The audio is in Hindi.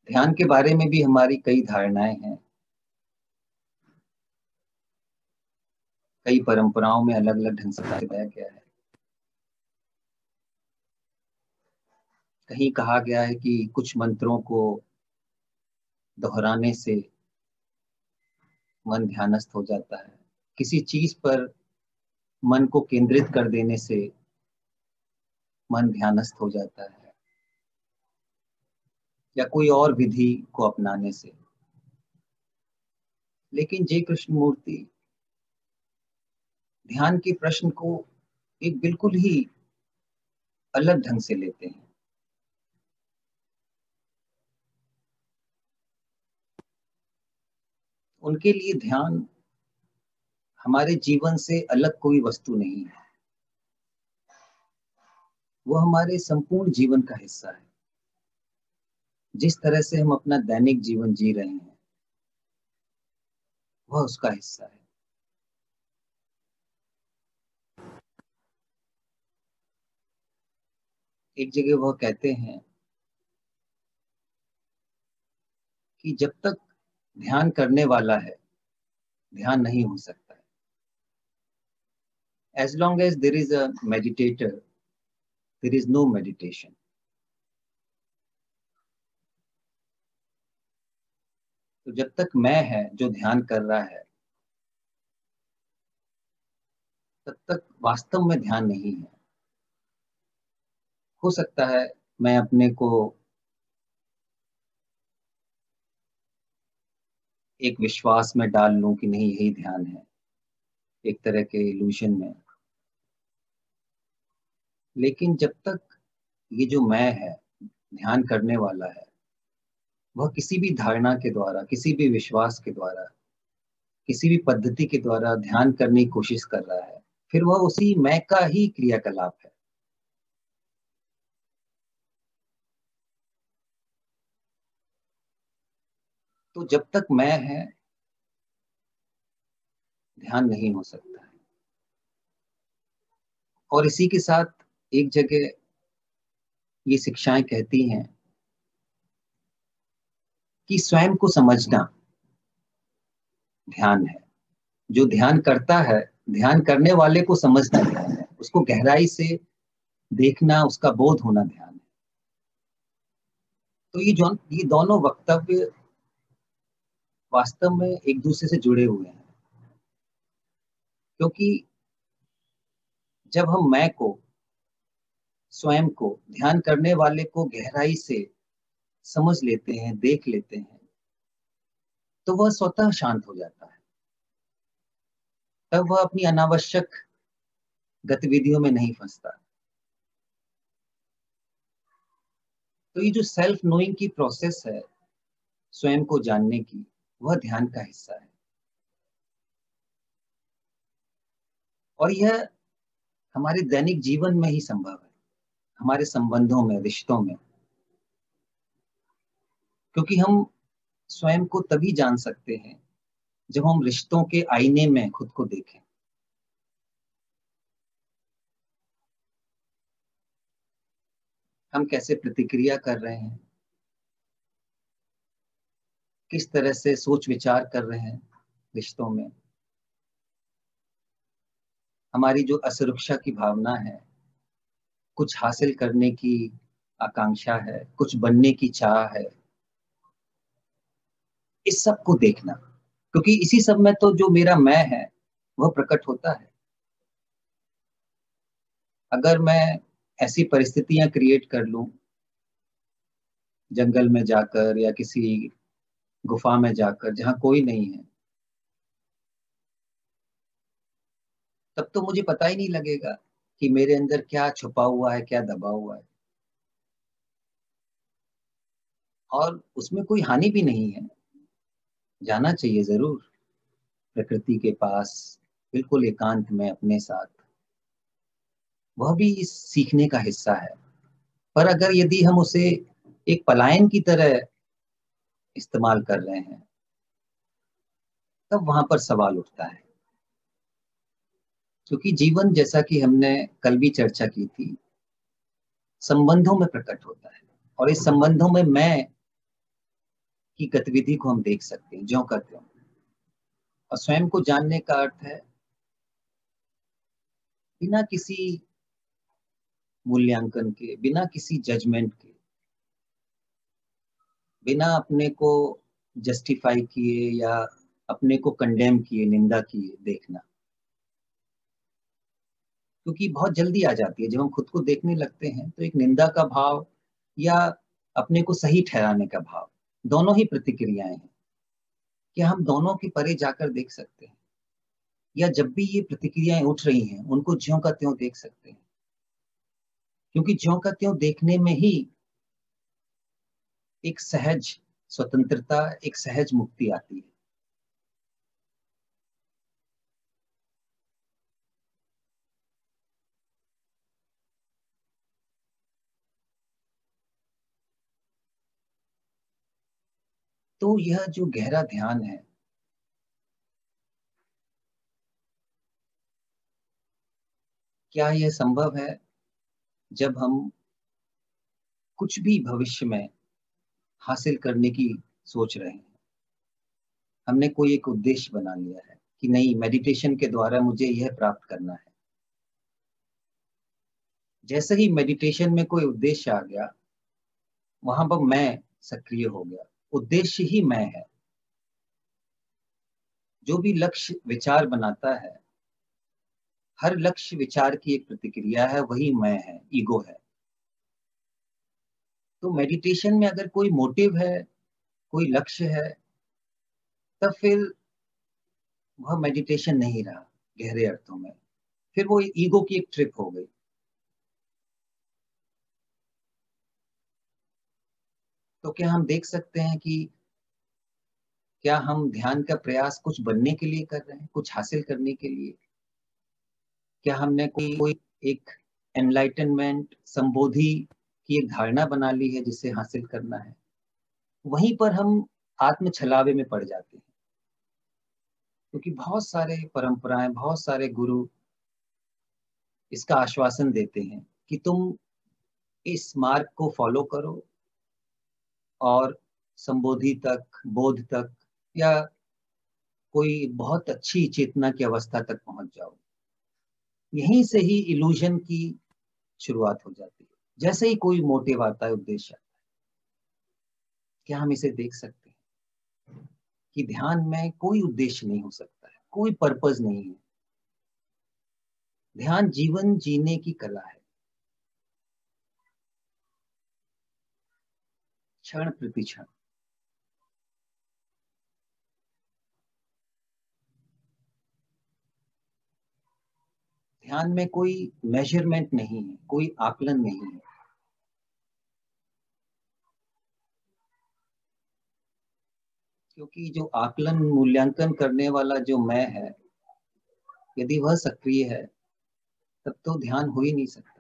ध्यान के बारे में भी हमारी कई धारणाएं हैं। कई परंपराओं में अलग अलग ढंग से बताया गया है। कहीं कहा गया है कि कुछ मंत्रों को दोहराने से मन ध्यानस्थ हो जाता है। किसी चीज पर मन को केंद्रित कर देने से मन ध्यानस्थ हो जाता है, या कोई और विधि को अपनाने से। लेकिन जय कृष्ण मूर्ति ध्यान के प्रश्न को एक बिल्कुल ही अलग ढंग से लेते हैं। उनके लिए ध्यान हमारे जीवन से अलग कोई वस्तु नहीं है, वो हमारे संपूर्ण जीवन का हिस्सा है। जिस तरह से हम अपना दैनिक जीवन जी रहे हैं वह उसका हिस्सा है। एक जगह वह कहते हैं कि जब तक ध्यान करने वाला है ध्यान नहीं हो सकता है। As long as there is a meditator, there is no meditation. तो जब तक मैं है जो ध्यान कर रहा है तब तक वास्तव में ध्यान नहीं है। हो सकता है मैं अपने को एक विश्वास में डाल लूं कि नहीं यही ध्यान है, एक तरह के इल्यूशन में। लेकिन जब तक ये जो मैं है ध्यान करने वाला है वह किसी भी धारणा के द्वारा, किसी भी विश्वास के द्वारा, किसी भी पद्धति के द्वारा ध्यान करने की कोशिश कर रहा है, फिर वह उसी मैं का ही क्रियाकलाप है। तो जब तक मैं है ध्यान नहीं हो सकता है। और इसी के साथ एक जगह ये शिक्षाएं कहती हैं कि स्वयं को समझना ध्यान है। जो ध्यान करता है, ध्यान करने वाले को समझना ध्यान है, उसको गहराई से देखना, उसका बोध होना ध्यान है। तो ये दोनों वक्तव्य वास्तव में एक दूसरे से जुड़े हुए हैं। क्योंकि जब हम मैं को, स्वयं को, ध्यान करने वाले को गहराई से समझ लेते हैं, देख लेते हैं, तो वह स्वतः शांत हो जाता है। तब वह अपनी अनावश्यक गतिविधियों में नहीं फंसता। तो ये जो सेल्फ नोइंग की प्रोसेस है, स्वयं को जानने की, वह ध्यान का हिस्सा है। और यह हमारे दैनिक जीवन में ही संभव है, हमारे संबंधों में, रिश्तों में। क्योंकि हम स्वयं को तभी जान सकते हैं जब हम रिश्तों के आईने में खुद को देखें। हम कैसे प्रतिक्रिया कर रहे हैं, किस तरह से सोच विचार कर रहे हैं रिश्तों में। हमारी जो असुरक्षा की भावना है, कुछ हासिल करने की आकांक्षा है, कुछ बनने की चाह है, इस सब को देखना। क्योंकि इसी सब में तो जो मेरा मैं है वह प्रकट होता है। अगर मैं ऐसी परिस्थितियां क्रिएट कर लूं, जंगल में जाकर या किसी गुफा में जाकर जहां कोई नहीं है, तब तो मुझे पता ही नहीं लगेगा कि मेरे अंदर क्या छुपा हुआ है, क्या दबा हुआ है। और उसमें कोई हानि भी नहीं है। जाना चाहिए जरूर प्रकृति के पास, बिल्कुल एकांत में अपने साथ। वह भी इस सीखने का हिस्सा है। पर अगर यदि हम उसे एक पलायन की तरह इस्तेमाल कर रहे हैं, तब वहां पर सवाल उठता है। क्योंकि जीवन, जैसा कि हमने कल भी चर्चा की थी, संबंधों में प्रकट होता है। और इस संबंधों में मैं की गतिविधि को हम देख सकते हैं ज्यों का त्यों। और स्वयं को जानने का अर्थ है बिना किसी मूल्यांकन के, बिना किसी जजमेंट के, बिना अपने को जस्टिफाई किए या अपने को कंडेम किए, निंदा किए देखना। क्योंकि बहुत जल्दी आ जाती है जब हम खुद को देखने लगते हैं, तो एक निंदा का भाव या अपने को सही ठहराने का भाव, दोनों ही प्रतिक्रियाएं हैं। क्या हम दोनों के परे जाकर देख सकते हैं, या जब भी ये प्रतिक्रियाएं उठ रही हैं उनको ज्यों का त्यों देख सकते हैं? क्योंकि ज्यों का त्यों देखने में ही एक सहज स्वतंत्रता, एक सहज मुक्ति आती है। तो यह जो गहरा ध्यान है, क्या यह संभव है जब हम कुछ भी भविष्य में हासिल करने की सोच रहे हैं? हमने कोई एक उद्देश्य बना लिया है कि नहीं, मेडिटेशन के द्वारा मुझे यह प्राप्त करना है। जैसे ही मेडिटेशन में कोई उद्देश्य आ गया, वहां पर मैं सक्रिय हो गया। उद्देश्य ही मैं है। जो भी लक्ष्य विचार बनाता है, हर लक्ष्य विचार की एक प्रतिक्रिया है, वही मैं है, ईगो है। तो मेडिटेशन में अगर कोई मोटिव है, कोई लक्ष्य है, तब फिर वह मेडिटेशन नहीं रहा गहरे अर्थों में। फिर वो ईगो की एक ट्रिप हो गई। तो क्या हम देख सकते हैं कि क्या हम ध्यान का प्रयास कुछ बनने के लिए कर रहे हैं, कुछ हासिल करने के लिए? क्या हमने कोई एक एनलाइटनमेंट, संबोधि की एक धारणा बना ली है जिसे हासिल करना है? वहीं पर हम आत्म छलावे में पड़ जाते हैं। क्योंकि बहुत सारे परंपराएं, बहुत सारे गुरु इसका आश्वासन देते हैं कि तुम इस मार्ग को फॉलो करो और संबोधि तक, बोध तक, या कोई बहुत अच्छी चेतना की अवस्था तक पहुंच जाओ। यहीं से ही इल्यूजन की शुरुआत हो जाती है। जैसे ही कोई मोटिव आता है, उद्देश्य आता है, क्या हम इसे देख सकते हैं कि ध्यान में कोई उद्देश्य नहीं हो सकता है, कोई पर्पस नहीं है। ध्यान जीवन जीने की कला है, क्षण प्रति क्षण। ध्यान में कोई मेजरमेंट नहीं है, कोई आकलन नहीं है। क्योंकि जो आकलन, मूल्यांकन करने वाला जो मैं है, यदि वह सक्रिय है, तब तो ध्यान हो ही नहीं सकता।